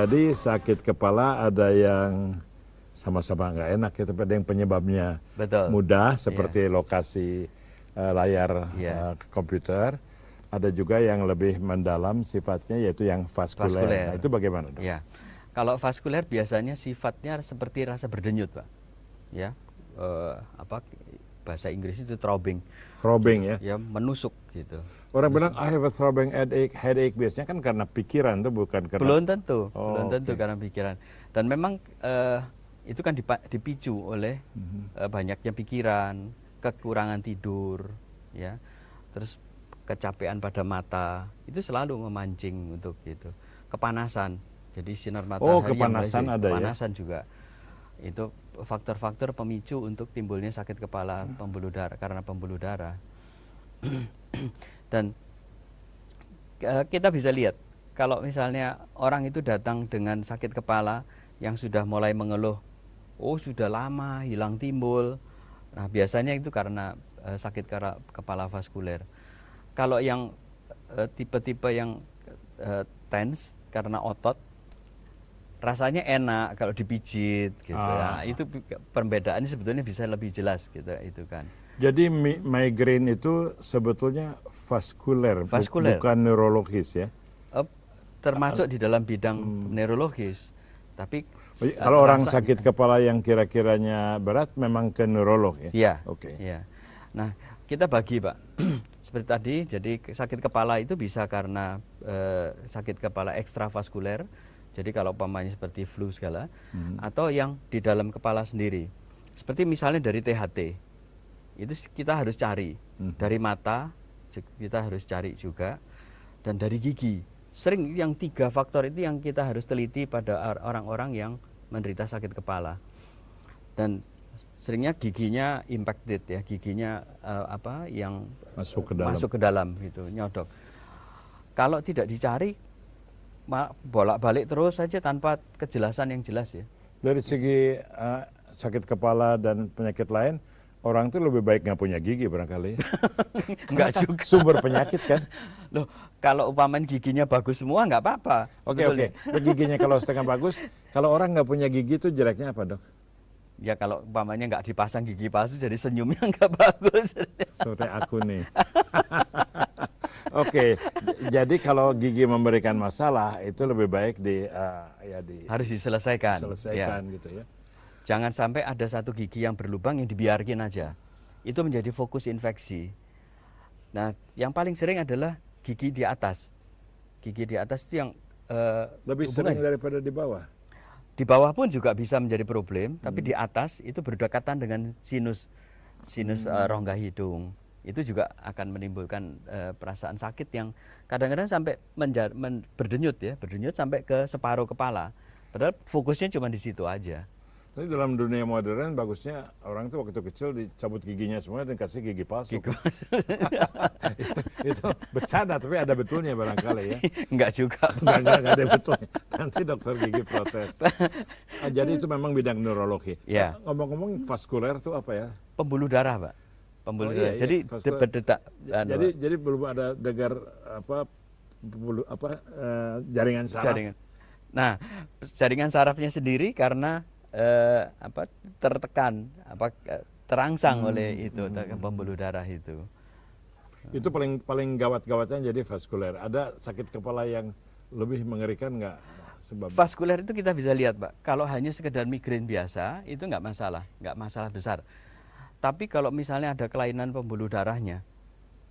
Jadi sakit kepala ada yang sama-sama nggak enak ya, tapi ada yang penyebabnya Betul. mudah seperti lokasi layar komputer. Ada juga yang lebih mendalam sifatnya yaitu yang vaskuler. Nah, itu bagaimana, Dok? Ya. Kalau vaskuler biasanya sifatnya seperti rasa berdenyut, Pak. Ya. Bahasa Inggris itu throbbing. Throbbing ya. Ya, menusuk gitu. Orang bilang I have a throbbing headache biasanya kan karena pikiran tuh bukan karena Belum tentu, karena pikiran. Dan memang itu kan dipicu oleh banyaknya pikiran, kekurangan tidur, ya. Terus kecapean pada mata itu selalu memancing untuk itu. Kepanasan, jadi sinar matahari kepanasan ada kepanasan juga itu faktor-faktor pemicu untuk timbulnya sakit kepala pembuluh darah karena pembuluh darah. Dan kita bisa lihat kalau misalnya orang itu datang dengan sakit kepala yang sudah mulai mengeluh, sudah lama hilang timbul. Nah, biasanya itu karena sakit kepala vaskuler. Kalau yang tipe-tipe yang tense karena otot, rasanya enak kalau dipijit gitu. Nah, itu perbedaannya sebetulnya bisa lebih jelas gitu itu kan. Jadi migrain itu sebetulnya vaskuler. Bukan neurologis ya? Termasuk di dalam bidang neurologis. Tapi kalau orang sakit kepala yang kira-kiranya berat memang ke neurolog ya? Iya. Oke. Iya. Nah, kita bagi, Pak. Seperti tadi, jadi sakit kepala itu bisa karena sakit kepala ekstravaskuler. Jadi kalau umpamanya seperti flu segala, atau yang di dalam kepala sendiri. Seperti misalnya dari THT. Itu kita harus cari. Dari mata, kita harus cari juga. Dan dari gigi. Sering yang 3 faktor itu yang kita harus teliti pada orang-orang yang menderita sakit kepala. Dan seringnya giginya impacted ya, giginya yang masuk ke dalam gitu, nyodok. Kalau tidak dicari, bolak-balik terus saja tanpa kejelasan yang jelas ya. Dari segi sakit kepala dan penyakit lain, orang tuh lebih baik nggak punya gigi barangkali. Nggak juga. Sumber penyakit kan. Loh, kalau umpamanya giginya bagus semua nggak apa-apa. Oke. Giginya kalau setengah bagus, kalau orang nggak punya gigi itu jeleknya apa, Dok? Ya kalau umpamanya nggak dipasang gigi palsu jadi senyumnya nggak bagus. Seperti aku nih. Oke, jadi kalau gigi memberikan masalah itu lebih baik harus diselesaikan. Gitu ya. Jangan sampai ada satu gigi yang berlubang yang dibiarkin aja. Itu menjadi fokus infeksi. Nah, yang paling sering adalah gigi di atas. Gigi di atas itu yang lebih sering daripada di bawah. Di bawah pun juga bisa menjadi problem, tapi di atas itu berdekatan dengan sinus rongga hidung. Itu juga akan menimbulkan perasaan sakit yang kadang-kadang sampai berdenyut sampai ke separuh kepala. Padahal fokusnya cuma di situ aja. Tapi dalam dunia modern bagusnya orang itu waktu kecil dicabut giginya semua dan kasih gigi palsu. itu bercanda, tapi ada betulnya barangkali ya. Enggak juga. Enggak ada betulnya. Nanti dokter gigi protes. Jadi itu memang bidang neurologi. Ya. Ngomong-ngomong vaskuler itu apa ya? Pembuluh darah, Pak. Pembuluh darah. Jadi berdetak. Jadi belum ada degar jaringan saraf. Nah, jaringan sarafnya sendiri karena tertekan, terangsang oleh itu pembuluh darah itu. Itu paling gawat-gawatnya jadi vaskuler. Ada sakit kepala yang lebih mengerikan nggak? Vaskuler itu kita bisa lihat, Pak. Kalau hanya sekedar migrain biasa itu nggak masalah besar. Tapi kalau misalnya ada kelainan pembuluh darahnya,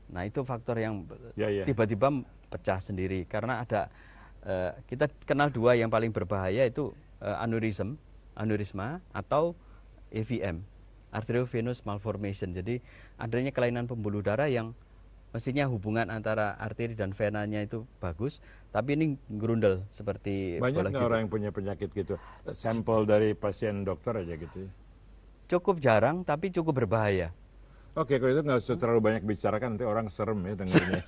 nah itu faktor yang tiba-tiba pecah sendiri. Karena ada kita kenal 2 yang paling berbahaya itu aneurisma atau AVM, arteriovenous malformation. Jadi adanya kelainan pembuluh darah yang mestinya hubungan antara arteri dan venanya itu bagus, tapi ini gerundel seperti banyak nggak orang yang punya penyakit gitu? Sampel dari pasien dokter aja gitu? Cukup jarang, tapi cukup berbahaya. Oke, kalau itu nggak usah terlalu banyak bicarakan, nanti orang serem ya dengarnya.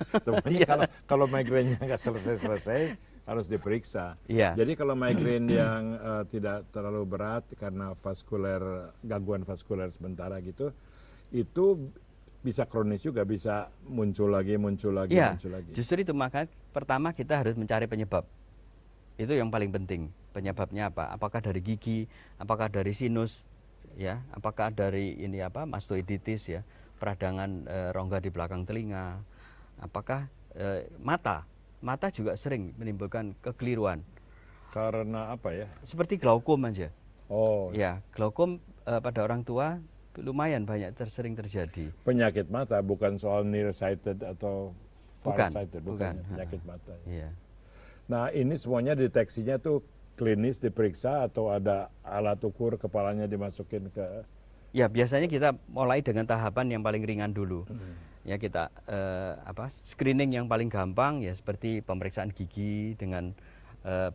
Kalau migrainnya nggak selesai harus diperiksa. Jadi kalau migrain yang tidak terlalu berat karena gangguan vaskuler sementara gitu, itu bisa kronis juga, bisa muncul lagi. Justru itu makanya pertama kita harus mencari penyebab. Itu yang paling penting. Penyebabnya apa? Apakah dari gigi, apakah dari sinus, ya, apakah dari ini apa, mastoiditis ya, peradangan rongga di belakang telinga, apakah mata. Mata juga sering menimbulkan kekeliruan. Karena apa ya? Seperti glaukom aja. Oh. Ya, glaukom pada orang tua lumayan banyak sering terjadi. Penyakit mata, bukan soal nearsighted atau farsighted, bukan penyakit mata. Iya. Nah, ini semuanya deteksinya tuh klinis diperiksa atau ada alat ukur kepalanya dimasukin ke? Ya, biasanya kita mulai dengan tahapan yang paling ringan dulu. Ya, kita screening yang paling gampang ya seperti pemeriksaan gigi dengan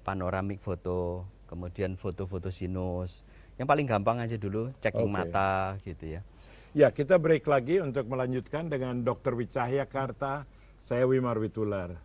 panoramik foto, kemudian foto-foto sinus. Yang paling gampang aja dulu, checking mata gitu ya. Ya, kita break lagi untuk melanjutkan dengan Dr. Wicahya Karta, saya Wimar Witular.